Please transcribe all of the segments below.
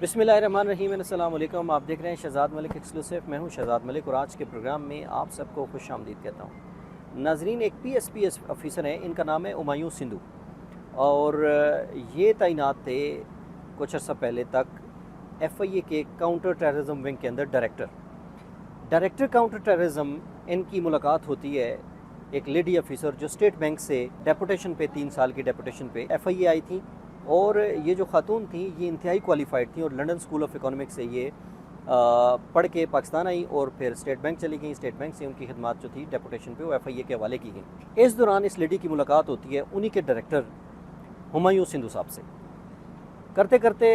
बिस्मिल्लाहिर्रहमानिर्रहीम। अस्सलाम वालेकुम। आप देख रहे हैं शहजाद मलिक एक्सक्लूसिव। मैं हूं शहजाद मलिक और आज के प्रोग्राम में आप सबको खुश आमदीद कहता हूं। नाजरीन, एक पीएसपीएस ऑफिसर हैं, इनका नाम है हुमायूं सिंधु और ये तैनात थे कुछ अर्सा पहले तक एफआईए के काउंटर टेररिज्म विंग के अंदर डायरेक्टर काउंटर टेररिज्म। इनकी मुलाकात होती है एक लेडी ऑफिसर जो स्टेट बैंक से डेपुटेशन पे 3 साल की डेपुटेशन पे एफआईए आई थी और ये जो खातून थी ये इंतहाई क्वालिफाइड थी और लंदन स्कूल ऑफ इकोनॉमिक्स से ये पढ़ के पाकिस्तान आई और फिर स्टेट बैंक चली गई। स्टेट बैंक से उनकी खिदमत जो थी डेपुटेशन पे वो एफआईए के हवाले की गई। इस दौरान इस लेडी की मुलाकात होती है उन्हीं के डायरेक्टर हुमायूं सिंधु साहब से। करते करते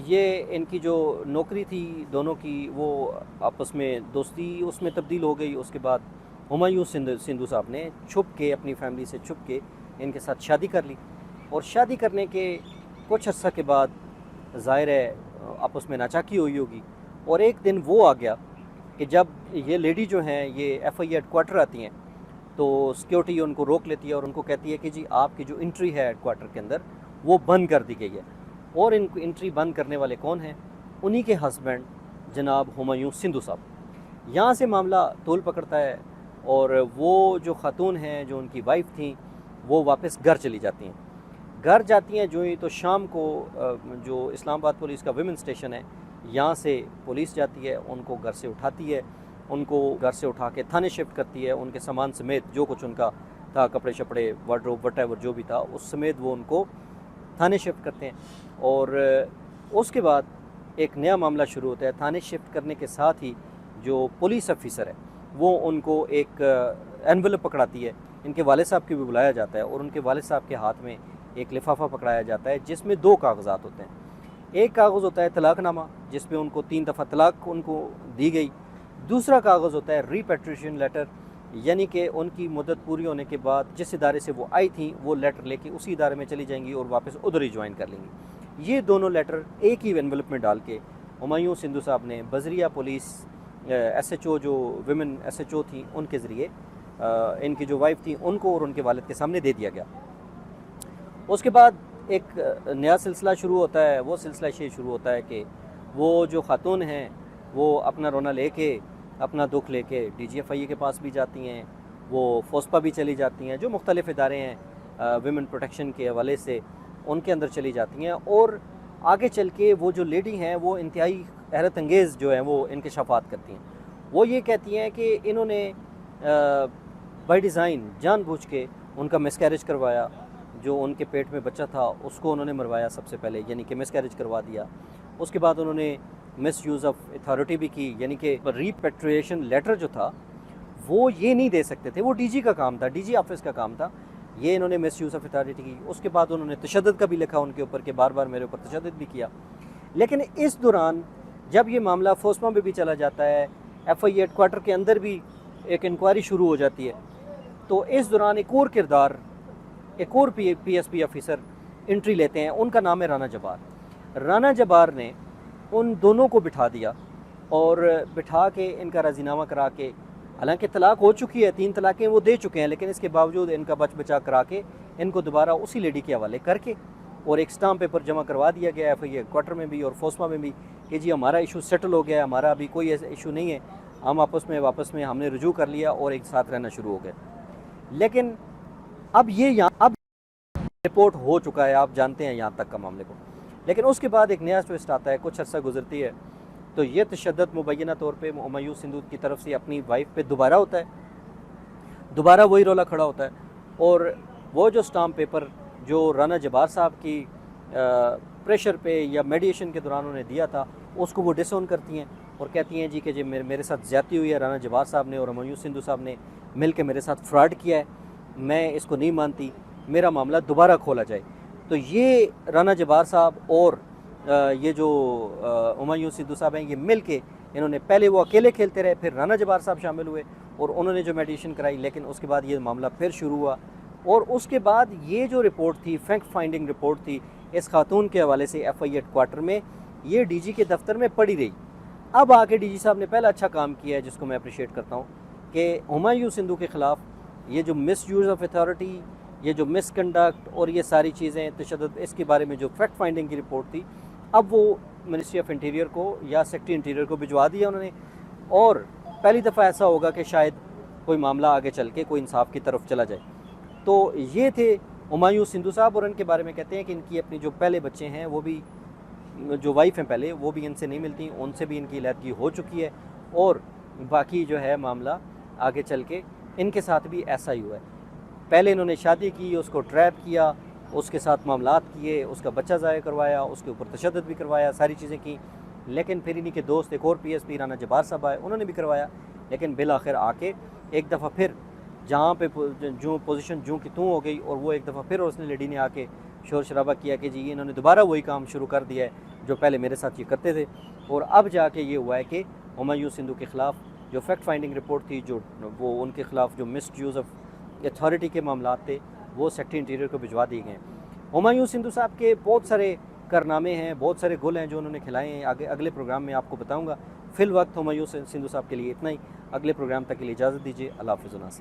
ये इनकी जो नौकरी थी दोनों की वो आपस में दोस्ती उसमें तब्दील हो गई। उसके बाद हुमायूं सिंधु साहब ने छुप के अपनी फैमिली से छुप के इनके साथ शादी कर ली और शादी करने के कुछ अर्सा के बाद ज़ाहिर है आपस में नाचाकी हुई होगी और एक दिन वो आ गया कि जब ये लेडी जो हैं ये एफआईए हेडक्वार्टर आती हैं तो सिक्योरिटी उनको रोक लेती है और उनको कहती है कि जी आपकी जो एंट्री है हेडक्वार्टर के अंदर वो बंद कर दी गई है। और इनको एंट्री बंद करने वाले कौन हैं? उन्हीं के हस्बैंड जनाब हुमायूं सिंधु साहब। यहाँ से मामला तूल पकड़ता है और वो जो खातून हैं जो उनकी वाइफ थी वो वापस घर चली जाती हैं। घर जाती हैं जो ही तो शाम को जो इस्लामाबाद पुलिस का विमेन स्टेशन है यहाँ से पुलिस जाती है, उनको घर से उठाती है, उनको घर से उठा के थाने शिफ्ट करती है। उनके सामान समेत जो कुछ उनका था, कपड़े शपड़े वार्डरोब वटेवर जो भी था उस समेत वो उनको थाने शिफ्ट करते हैं। और उसके बाद एक नया मामला शुरू होता है। थाने शिफ्ट करने के साथ ही जो पुलिस ऑफिसर है वो उनको एक एनवेलप पकड़ाती है। इनके वाले साहब की भी बुलाया जाता है और उनके वाले साहब के हाथ में एक लिफाफा पकड़ाया जाता है जिसमें 2 कागजात होते हैं। एक कागज़ होता है तलाकनामा जिसमें उनको 3 दफ़ा तलाक उनको दी गई। दूसरा कागज़ होता है रिपेट्रिएशन लेटर, यानी कि उनकी मुद्दत पूरी होने के बाद जिस इदारे से वो आई थी वो लेटर लेके उसी इदारे में चली जाएंगी और वापस उधर ही ज्वाइन कर लेंगी। ये दोनों लेटर एक ही एनवेलप में डाल के हुमायूं सिंधु साहब ने बजरिया पुलिस एसएचओ जो विमेन एसएचओ थी उनके ज़रिए इनकी जो वाइफ थी उनको और उनके वालिद के सामने दे दिया गया। उसके बाद एक नया सिलसिला शुरू होता है। वो सिलसिला ये शुरू होता है कि वो जो खातून हैं वो अपना रोना लेके अपना दुख लेके डीजीएफआईए के पास भी जाती हैं, वो फोस्पा भी चली जाती हैं, जो मुख्तलिफ इदारे हैं विमेन प्रोटेक्शन के हवाले से उनके अंदर चली जाती हैं। और आगे चल के वो जो लेडी हैं वो इंतहाई हैरत अंगेज़ जो हैं वो इंकशाफात करती हैं। वो ये कहती हैं कि इन्होंने बाय डिज़ाइन जानबूझ के उनका मिसकैरेज करवाया। जो उनके पेट में बच्चा था उसको उन्होंने मरवाया सबसे पहले, यानी कि मिसकैरेज करवा दिया। उसके बाद उन्होंने मिस यूज़ ऑफ अथॉरिटी भी की, यानी कि रिपेट्रिएशन लेटर जो था वो ये नहीं दे सकते थे, वो डीजी का काम था, डीजी ऑफिस का काम था। ये इन्होंने मिस यूज़ ऑफ अथॉरिटी की। उसके बाद उन्होंने तशद्दुद का भी लिखा उनके ऊपर कि बार बार मेरे ऊपर तशद्दुद भी किया। लेकिन इस दौरान जब ये मामला फोस्मा में भी चला जाता है, एफआईए हेडक्वार्टर के अंदर भी एक इंक्वायरी शुरू हो जाती है, तो इस दौरान एक और पीएसपी ऑफिसर एंट्री लेते हैं। उनका नाम है राना जबार। राना जबार ने उन दोनों को बिठा दिया और बिठा के इनका राजीनामा करा के, हालांकि तलाक हो चुकी है, 3 तलाक़ें वो दे चुके हैं, लेकिन इसके बावजूद इनका बचा करा के इनको दोबारा उसी लेडी के हवाले करके और एक स्टाम्प पेपर जमा करवा दिया गया एफआईए क्वार्टर में भी और फोस्मा में भी कि जी हमारा इशू सेटल हो गया, हमारा अभी कोई ऐसा इशू नहीं है, हम वापस में हमने रुजू कर लिया और एक साथ रहना शुरू हो गए। लेकिन अब रिपोर्ट हो चुका है, आप जानते हैं यहाँ तक का मामले को। लेकिन उसके बाद एक नया ट्विस्ट आता है। कुछ अर्सा गुजरती है तो ये तशद्दुद मुबैना तौर पे हुमायूं सिंधु की तरफ से अपनी वाइफ पे दोबारा होता है, दोबारा वही रोला खड़ा होता है। और वो जो स्टाम्प पेपर जो राना जबार साहब की प्रेशर पे या मेडिएशन के दौरान उन्होंने दिया था उसको वो डिसऑन करती हैं और कहती हैं जी कि जी मेरे साथ ज़्यादती हुई है, राना जबार साहब ने और हुमायूं सिंधु साहब ने मिल के मेरे साथ फ्रॉड किया है, मैं इसको नहीं मानती, मेरा मामला दोबारा खोला जाए। तो ये राना जबार साहब और ये जो हुमायूं सिंधु साहब हैं ये मिल के इन्होंने, पहले वो अकेले खेलते रहे, फिर राना जबार साहब शामिल हुए और उन्होंने जो मेडिएशन कराई। लेकिन उसके बाद ये मामला फिर शुरू हुआ और उसके बाद ये जो रिपोर्ट थी, फैक्ट फाइंडिंग रिपोर्ट थी इस खातून के हवाले से एफआईए हेडक्वार्टर में, ये डीजी के दफ्तर में पड़ी रही। अब आके डीजी साहब ने पहला अच्छा काम किया है जिसको मैं अप्रिशिएट करता हूँ कि हुमायूं सिंधु के ख़िलाफ़ ये जो मिस यूज़ ऑफ अथॉरिटी, ये जो मिसकंडक्ट और ये सारी चीज़ें तशद्दुद, इसके बारे में जो फैक्ट फाइंडिंग की रिपोर्ट थी, अब वो منسٹری آف انٹیریئر کو یا سیکٹری انٹیریئر کو بھجوا دیا انہوں نے، اور پہلی دفعہ ایسا ہوگا کہ شاید کوئی معاملہ آگے چل کے کوئی انصاف کی طرف چلا جائے۔ تو یہ تھے ہمایوں سندھو صاحب، اور ان کے بارے میں کہتے ہیں کہ ان کی اپنی جو پہلے بچے ہیں وہ بھی، جو وائف ہیں پہلے، وہ بھی ان سے نہیں ملتی، ان سے بھی ان کی علیحدگی ہو چکی ہے، اور باقی جو ہے معاملہ آگے چل کے ان کے ساتھ بھی ایسا ہی ہوا ہے۔ پہلے انہوں نے شادی کی، اس کو ٹریپ کیا، اس کے ساتھ معاملات کیے، اس کا بچہ ضائع کروایا، اس کے اوپر تشدد بھی کروایا، ساری چیزیں کی، لیکن پھر انہی کے دوست ایک اور پی ایس پی رانا جبار صاحب آئے، انہوں نے بھی کروایا، لیکن بالآخر آ کے ایک دفعہ پھر جہاں پہ جو پوزیشن جوں کی توں ہو گئی، اور وہ ایک دفعہ پھر اس نے لیڈی نے آ کے شور شرابہ کیا کہ جی انہوں نے دوبارہ وہی کام شروع کر دیا ہے جو پہلے میرے ساتھ یہ کرتے تھے، اور اب جا کے یہ ہوا ہے کہ ہمایوں سندھو کے خلاف جو فیکٹ فائنڈنگ رپورٹ تھی، جو وہ ان کے خلاف جو مس یوز آف اتھارٹی کے معاملات تھے، وہ سیکٹری انٹیریئر کو بھجوا دیے گئے ہیں۔ ہمایوں سندھو صاحب کے بہت سارے کارنامے ہیں، بہت سارے گل ہیں جو انہوں نے کھلائے ہیں، اگلے پروگرام میں آپ کو بتاؤں گا۔ فی الوقت ہمایوں سندھو صاحب کے لیے اتنا ہی، اگلے پروگرام تک کے لیے اجازت دیجیے، اللہ حافظ و ناصر۔